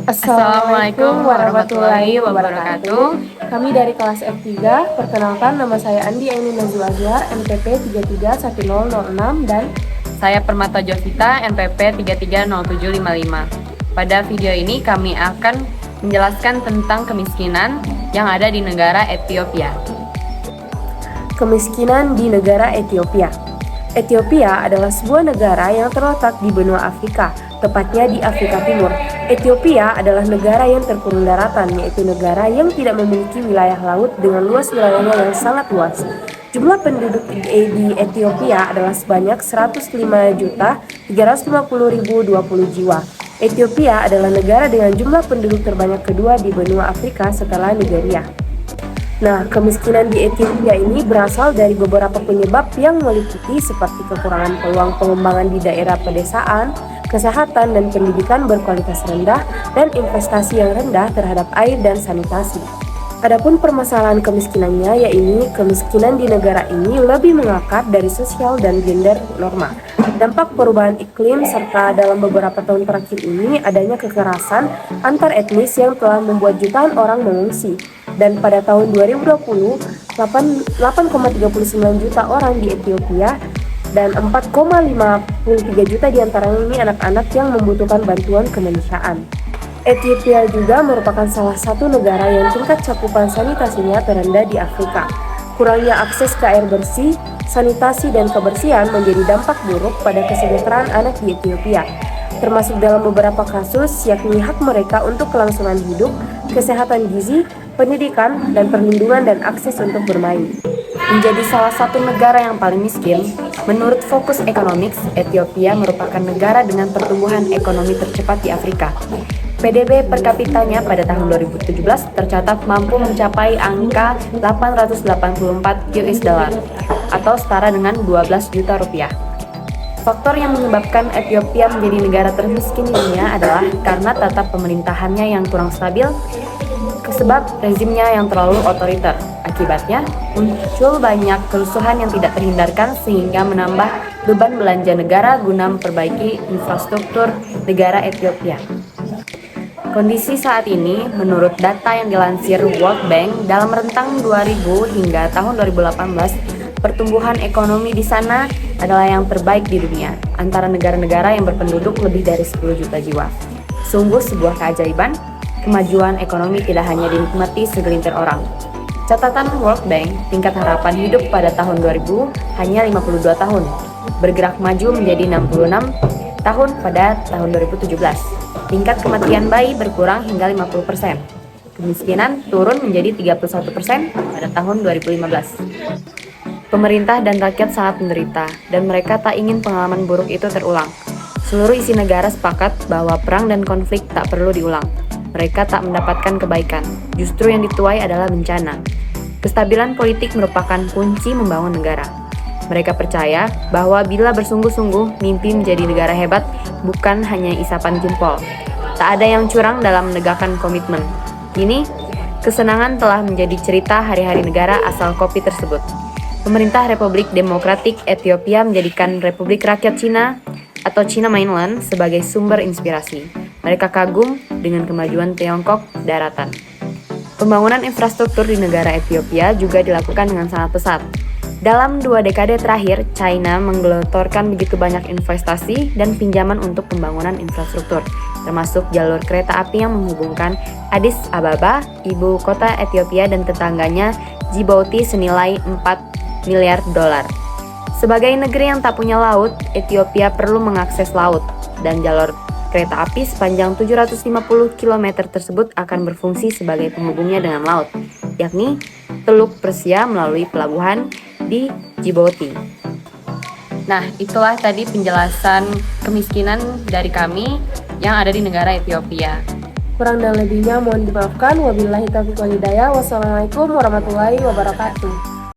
Assalamualaikum warahmatullahi wabarakatuh. Kami dari kelas F3, perkenalkan nama saya Andi Aini Nazul Azhar, NPP 331006 dan Saya Permata Jovita, NPP 330755. Pada video ini kami akan menjelaskan tentang kemiskinan yang ada di negara Ethiopia. kemiskinan di negara Ethiopia. Ethiopia adalah sebuah negara yang terletak di benua Afrika, tepatnya di Afrika Timur. Ethiopia adalah negara yang terkurung daratan, yaitu negara yang tidak memiliki wilayah laut dengan luas wilayahnya yang sangat luas. Jumlah penduduk di Ethiopia adalah sebanyak 105.350.020 jiwa. Ethiopia adalah negara dengan jumlah penduduk terbanyak kedua di benua Afrika setelah Nigeria. Nah, kemiskinan di Ethiopia ini berasal dari beberapa penyebab yang meliputi seperti kekurangan peluang pengembangan di daerah pedesaan, kesehatan dan pendidikan berkualitas rendah, dan investasi yang rendah terhadap air dan sanitasi. Adapun permasalahan kemiskinannya, yaitu kemiskinan di negara ini lebih mengakar dari sosial dan gender norma. Dampak perubahan iklim serta dalam beberapa tahun terakhir ini adanya kekerasan antar etnis yang telah membuat jutaan orang mengungsi. Dan pada tahun 2020, 8,39 juta orang di Ethiopia dan 4,53 juta diantaranya ini anak-anak yang membutuhkan bantuan kemanusiaan. Ethiopia juga merupakan salah satu negara yang tingkat cakupan sanitasinya terendah di Afrika. Kurangnya akses ke air bersih, sanitasi, dan kebersihan menjadi dampak buruk pada kesejahteraan anak di Ethiopia, termasuk dalam beberapa kasus yakni hak mereka untuk kelangsungan hidup, kesehatan gizi, pendidikan, dan perlindungan dan akses untuk bermain. Menjadi salah satu negara yang paling miskin, menurut Focus Economics, Ethiopia merupakan negara dengan pertumbuhan ekonomi tercepat di Afrika. PDB per kapitanya pada tahun 2017 tercatat mampu mencapai angka 884 US dollar atau setara dengan 12 juta rupiah. Faktor yang menyebabkan Ethiopia menjadi negara termiskin di dunia adalah karena tata pemerintahannya yang kurang stabil, sebab rezimnya yang terlalu otoriter. Akibatnya, muncul banyak kerusuhan yang tidak terhindarkan sehingga menambah beban belanja negara guna memperbaiki infrastruktur negara Ethiopia. Kondisi saat ini, menurut data yang dilansir World Bank, dalam rentang 2000 hingga tahun 2018, pertumbuhan ekonomi di sana adalah yang terbaik di dunia, antara negara-negara yang berpenduduk lebih dari 10 juta jiwa. Sungguh sebuah keajaiban, kemajuan ekonomi tidak hanya dinikmati segelintir orang. Catatan World Bank, tingkat harapan hidup pada tahun 2000 hanya 52 tahun, bergerak maju menjadi 66 tahun pada tahun 2017. Tingkat kematian bayi berkurang hingga 50%. Kemiskinan turun menjadi 31% pada tahun 2015. Pemerintah dan rakyat sangat menderita, dan mereka tak ingin pengalaman buruk itu terulang. Seluruh isi negara sepakat bahwa perang dan konflik tak perlu diulang. Mereka tak mendapatkan kebaikan, justru yang dituai adalah bencana. Kestabilan politik merupakan kunci membangun negara. Mereka percaya bahwa bila bersungguh-sungguh, mimpi menjadi negara hebat bukan hanya isapan jempol. Tak ada yang curang dalam menegakkan komitmen. Kini, kesenangan telah menjadi cerita hari-hari negara asal kopi tersebut. Pemerintah Republik Demokratik Ethiopia menjadikan Republik Rakyat Cina atau China Mainland sebagai sumber inspirasi. Mereka kagum dengan kemajuan Tiongkok daratan. Pembangunan infrastruktur di negara Ethiopia juga dilakukan dengan sangat pesat. Dalam 2 dekade terakhir, China menggelontorkan begitu banyak investasi dan pinjaman untuk pembangunan infrastruktur, termasuk jalur kereta api yang menghubungkan Addis Ababa, ibu kota Ethiopia, dan tetangganya Djibouti senilai 4 miliar dolar. Sebagai negeri yang tak punya laut, Ethiopia perlu mengakses laut, dan jalur kereta api sepanjang 750 km tersebut akan berfungsi sebagai penghubungnya dengan laut, yakni Teluk Persia melalui pelabuhan di Djibouti. Nah, itulah tadi penjelasan kemiskinan dari kami yang ada di negara Ethiopia. Kurang dan lebihnya mohon dimaafkan. Wabillahi taufiq wal hidayah. Wassalamualaikum warahmatullahi wabarakatuh.